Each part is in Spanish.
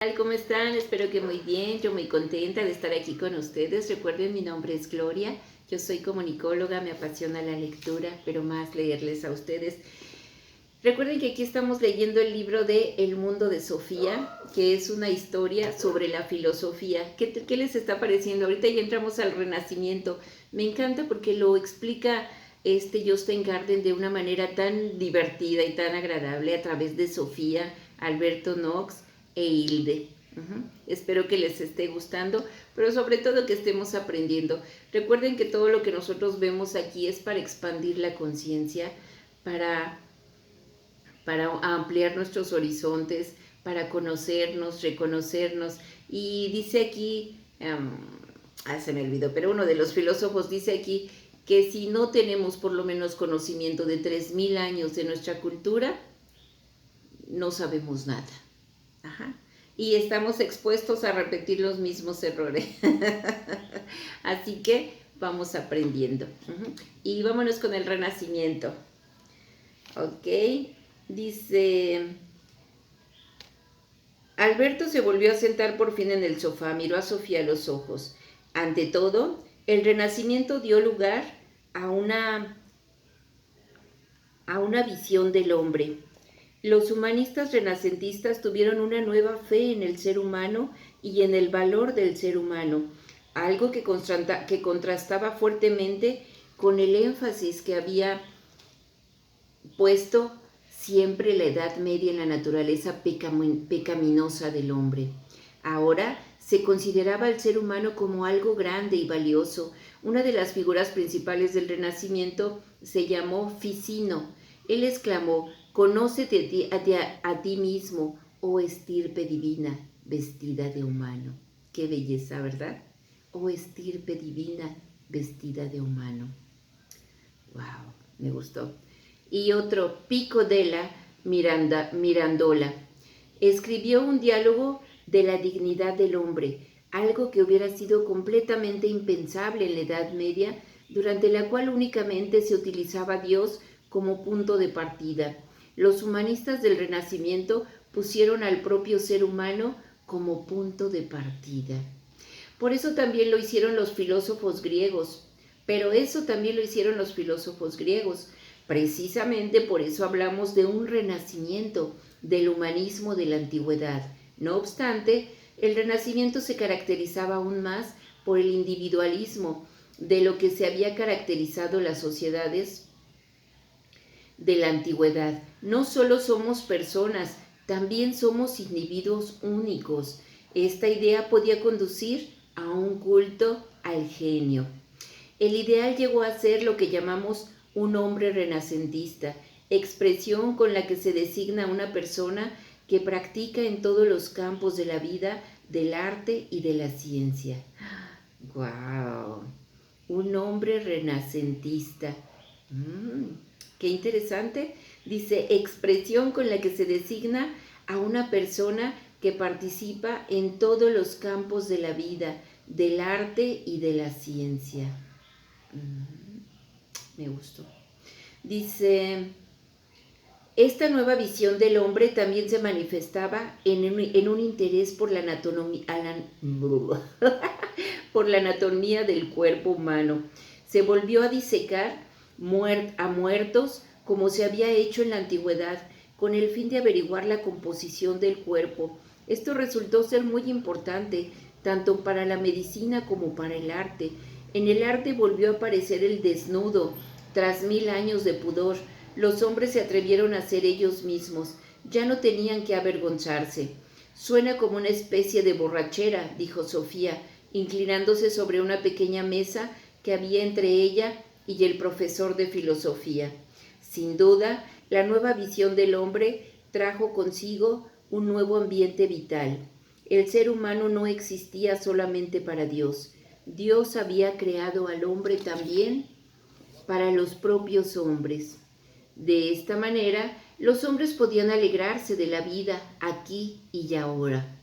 Tal? ¿Cómo están? Espero que muy bien. Yo muy contenta de estar aquí con ustedes. Recuerden, mi nombre es Gloria. Yo soy comunicóloga, me apasiona la lectura, pero más leerles a ustedes. Recuerden que aquí estamos leyendo el libro de El mundo de Sofía, que es una historia sobre la filosofía. ¿Qué les está pareciendo? Ahorita ya entramos al Renacimiento. Me encanta porque lo explica Jostein Gaarder de una manera tan divertida y tan agradable a través de Sofía, Alberto Knox e Hilde. Espero que les esté gustando, pero sobre todo que estemos aprendiendo. Recuerden que todo lo que nosotros vemos aquí es para expandir la conciencia, para ampliar nuestros horizontes, para conocernos, reconocernos. Y dice aquí, se me olvidó, pero uno de los filósofos dice aquí que si no tenemos por lo menos conocimiento de 3000 años de nuestra cultura, no sabemos nada. Ajá. Y estamos expuestos a repetir los mismos errores. Así que vamos aprendiendo. Y vámonos con el Renacimiento. Ok, dice: Alberto se volvió a sentar por fin en el sofá, miró a Sofía a los ojos. Ante todo, el Renacimiento dio lugar a una visión del hombre. Los humanistas renacentistas tuvieron una nueva fe en el ser humano y en el valor del ser humano, algo que contrastaba fuertemente con el énfasis que había puesto siempre la Edad Media en la naturaleza pecaminosa del hombre. Ahora se consideraba al ser humano como algo grande y valioso. Una de las figuras principales del Renacimiento se llamó Ficino. Él exclamó: «Conócete a ti mismo, oh estirpe divina, vestida de humano». Qué belleza, ¿verdad? Oh estirpe divina, vestida de humano. Wow, me gustó. Y otro, Pico della Mirandola, escribió un diálogo de la dignidad del hombre, algo que hubiera sido completamente impensable en la Edad Media, durante la cual únicamente se utilizaba a Dios como punto de partida. Los humanistas del Renacimiento pusieron al propio ser humano como punto de partida. Por eso también lo hicieron los filósofos griegos, pero eso también lo hicieron los filósofos griegos. Precisamente por eso hablamos de un renacimiento del humanismo de la antigüedad. No obstante, el Renacimiento se caracterizaba aún más por el individualismo de lo que se había caracterizado las sociedades de la antigüedad. No solo somos personas, también somos individuos únicos. Esta idea podía conducir a un culto al genio. El ideal llegó a ser lo que llamamos un hombre renacentista, expresión con la que se designa a una persona que practica en todos los campos de la vida, del arte y de la ciencia. ¡Guau! Un hombre renacentista. ¡Qué interesante! Dice, expresión con la que se designa a una persona que participa en todos los campos de la vida, del arte y de la ciencia. Me gustó. Dice, esta nueva visión del hombre también se manifestaba en un interés por la por la anatomía del cuerpo humano. Se volvió a disecar a muertos como se había hecho en la antigüedad, con el fin de averiguar la composición del cuerpo. Esto resultó ser muy importante, tanto para la medicina como para el arte. En el arte volvió a aparecer el desnudo. Tras 1000 años de pudor, los hombres se atrevieron a ser ellos mismos. Ya no tenían que avergonzarse. Suena como una especie de borrachera, dijo Sofía, inclinándose sobre una pequeña mesa que había entre ella y el profesor de filosofía. Sin duda, la nueva visión del hombre trajo consigo un nuevo ambiente vital. El ser humano no existía solamente para Dios. Dios había creado al hombre también para los propios hombres. De esta manera, los hombres podían alegrarse de la vida aquí y ahora.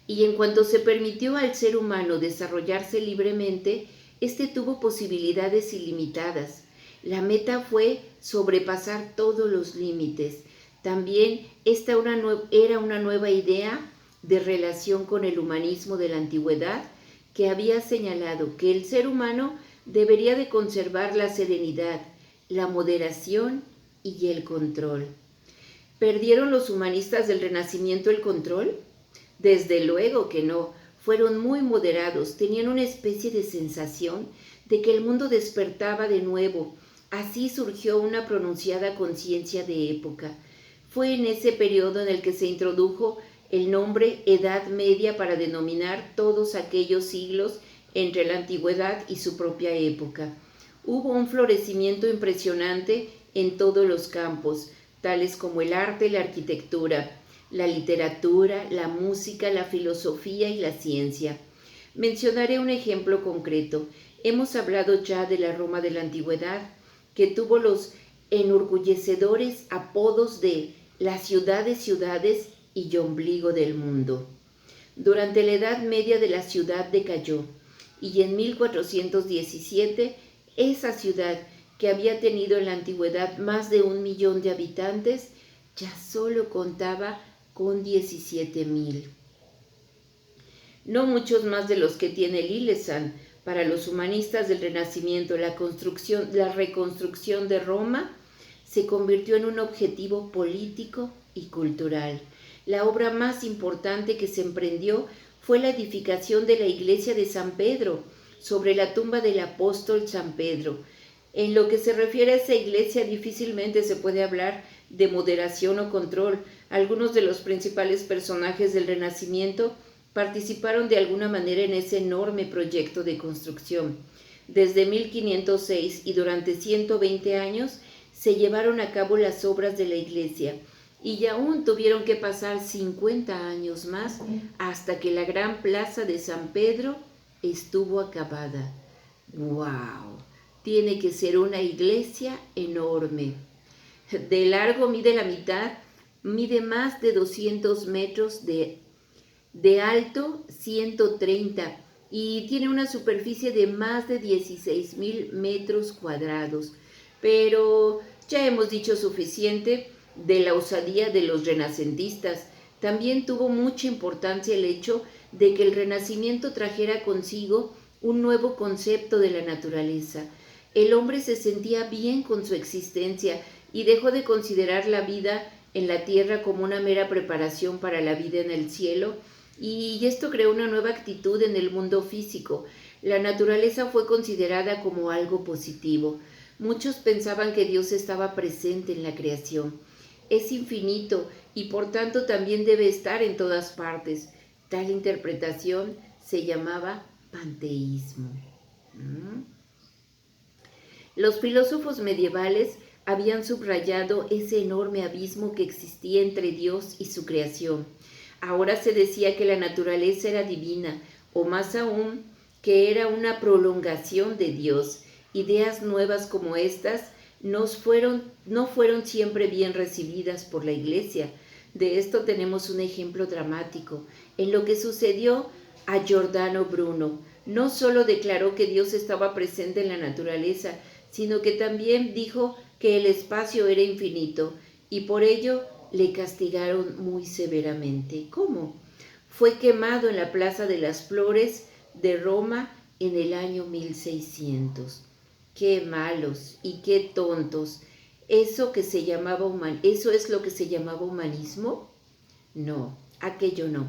Y en cuanto se permitió al ser humano desarrollarse libremente, éste tuvo posibilidades ilimitadas. La meta fue sobrepasar todos los límites. También esta era una nueva idea de relación con el humanismo de la antigüedad, que había señalado que el ser humano debería de conservar la serenidad, la moderación y el control. ¿Perdieron los humanistas del Renacimiento el control? Desde luego que no. Fueron muy moderados, tenían una especie de sensación de que el mundo despertaba de nuevo. Así surgió una pronunciada conciencia de época. Fue en ese periodo en el que se introdujo el nombre Edad Media para denominar todos aquellos siglos entre la antigüedad y su propia época. Hubo un florecimiento impresionante en todos los campos, tales como el arte y la arquitectura, la literatura, la música, la filosofía y la ciencia. Mencionaré un ejemplo concreto. Hemos hablado ya de la Roma de la antigüedad, que tuvo los enorgullecedores apodos de la ciudad de ciudades y ombligo del mundo. Durante la Edad Media de la ciudad decayó, y en 1417 esa ciudad, que había tenido en la antigüedad más de 1 millón de habitantes, ya solo contaba con 17,000. No muchos más de los que tiene Lillesand. Para los humanistas del Renacimiento, la reconstrucción de Roma se convirtió en un objetivo político y cultural. La obra más importante que se emprendió fue la edificación de la iglesia de San Pedro, sobre la tumba del apóstol San Pedro. En lo que se refiere a esa iglesia, difícilmente se puede hablar de moderación o control. Algunos de los principales personajes del Renacimiento participaron de alguna manera en ese enorme proyecto de construcción. Desde 1506 y durante 120 años se llevaron a cabo las obras de la iglesia, y aún tuvieron que pasar 50 años más hasta que la gran plaza de San Pedro estuvo acabada. ¡Wow! Tiene que ser una iglesia enorme. De largo mide la mitad, mide más de 200 metros, de alto 130, y tiene una superficie de más de 16,000 metros cuadrados. Pero ya hemos dicho suficiente de la osadía de los renacentistas. También tuvo mucha importancia el hecho de que el Renacimiento trajera consigo un nuevo concepto de la naturaleza. El hombre se sentía bien con su existencia y dejó de considerar la vida en la tierra como una mera preparación para la vida en el cielo, y esto creó una nueva actitud en el mundo físico. La naturaleza fue considerada como algo positivo. Muchos pensaban que Dios estaba presente en la creación. Es infinito y por tanto también debe estar en todas partes. Tal interpretación se llamaba panteísmo. Los filósofos medievales habían subrayado ese enorme abismo que existía entre Dios y su creación. Ahora se decía que la naturaleza era divina, o más aún, que era una prolongación de Dios. Ideas nuevas como estas no fueron siempre bien recibidas por la Iglesia. De esto tenemos un ejemplo dramático en lo que sucedió a Giordano Bruno. No solo declaró que Dios estaba presente en la naturaleza, sino que también dijo que el espacio era infinito, y por ello le castigaron muy severamente. ¿Cómo? Fue quemado en la Plaza de las Flores de Roma en el año 1600. ¡Qué malos y qué tontos! ¿Eso es lo que se llamaba humanismo? No, aquello no.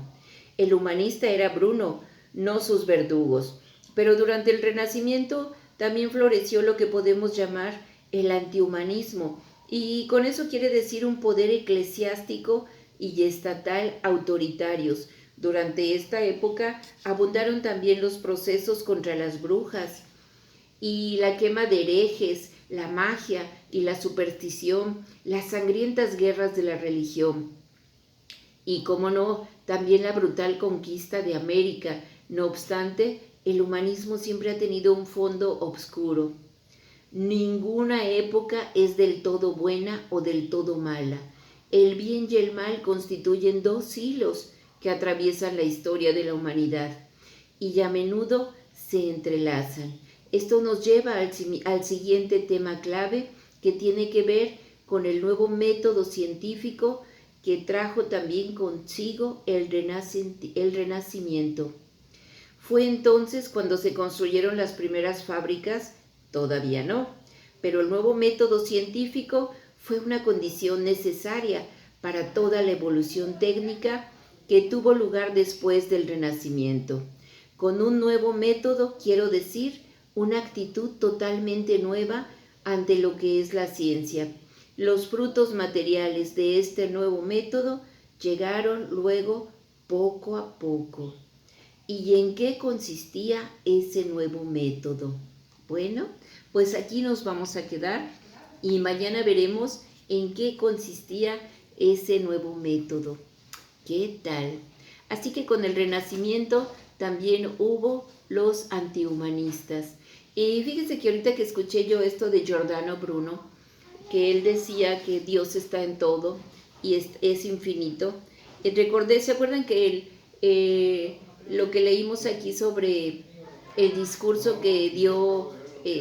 El humanista era Bruno, no sus verdugos. Pero durante el Renacimiento también floreció lo que podemos llamar el antihumanismo, y con eso quiere decir un poder eclesiástico y estatal autoritarios. Durante esta época abundaron también los procesos contra las brujas y la quema de herejes, la magia y la superstición, las sangrientas guerras de la religión. Y, cómo no, también la brutal conquista de América. No obstante, el humanismo siempre ha tenido un fondo oscuro. Ninguna época es del todo buena o del todo mala. El bien y el mal constituyen dos hilos que atraviesan la historia de la humanidad y a menudo se entrelazan. Esto nos lleva al siguiente tema clave, que tiene que ver con el nuevo método científico que trajo también consigo el renacimiento. Fue entonces cuando se construyeron las primeras fábricas, todavía no, pero el nuevo método científico fue una condición necesaria para toda la evolución técnica que tuvo lugar después del Renacimiento. Con un nuevo método quiero decir una actitud totalmente nueva ante lo que es la ciencia. Los frutos materiales de este nuevo método llegaron luego poco a poco. ¿Y en qué consistía ese nuevo método? Bueno, pues aquí nos vamos a quedar y mañana veremos en qué consistía ese nuevo método. ¿Qué tal? Así que con el Renacimiento también hubo los antihumanistas. Y fíjense que ahorita que escuché yo esto de Giordano Bruno, que él decía que Dios está en todo y es infinito, recordé, ¿se acuerdan que lo que leímos aquí sobre el discurso que dio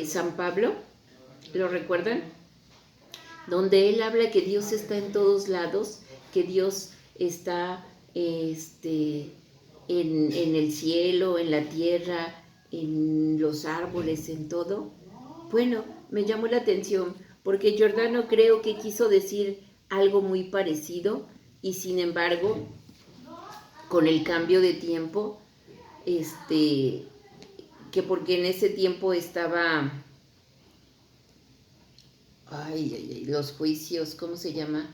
San Pablo? ¿Lo recuerdan? Donde él habla que Dios está en todos lados, que Dios está en el cielo, en la tierra, en los árboles, en todo. Bueno, me llamó la atención porque Giordano creo que quiso decir algo muy parecido y sin embargo, con el cambio de tiempo, que porque en ese tiempo estaba, los juicios, ¿cómo se llama?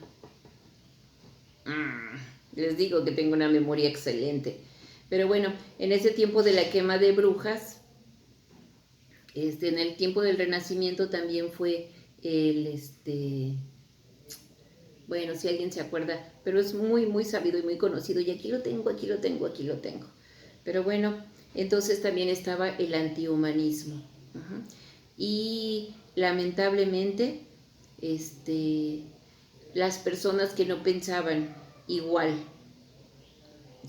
Les digo que tengo una memoria excelente. Pero bueno, en ese tiempo de la quema de brujas, en el tiempo del Renacimiento también fue bueno, si alguien se acuerda, pero es muy, muy sabido y muy conocido. Y aquí lo tengo, aquí lo tengo, aquí lo tengo. Pero bueno, entonces también estaba el antihumanismo. Y lamentablemente, las personas que no pensaban igual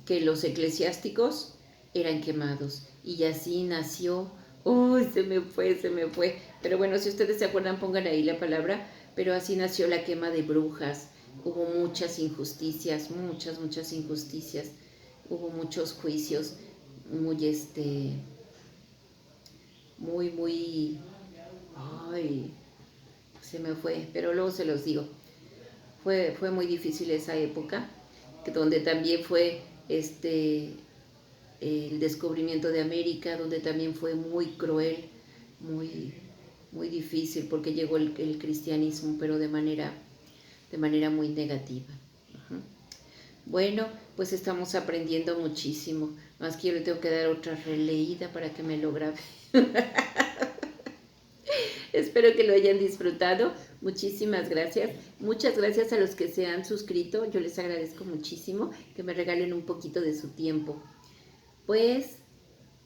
que los eclesiásticos eran quemados. Y así nació. ¡Uy, se me fue, se me fue! Pero bueno, si ustedes se acuerdan, pongan ahí la palabra. Pero así nació la quema de brujas. Hubo muchas injusticias, muchas injusticias. Hubo muchos juicios muy, ay, se me fue, pero luego se los digo. Fue muy difícil esa época, donde también fue el descubrimiento de América, donde también fue muy cruel, muy difícil, porque llegó el cristianismo, pero de manera muy negativa. Bueno, pues estamos aprendiendo muchísimo, más que yo le tengo que dar otra releída para que me lo grabe. Espero que lo hayan disfrutado. Muchísimas gracias. Muchas gracias a los que se han suscrito. Yo les agradezco muchísimo que me regalen un poquito de su tiempo. Pues,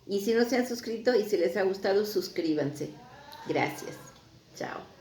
y si no se han suscrito y si les ha gustado, suscríbanse. Gracias. Chao.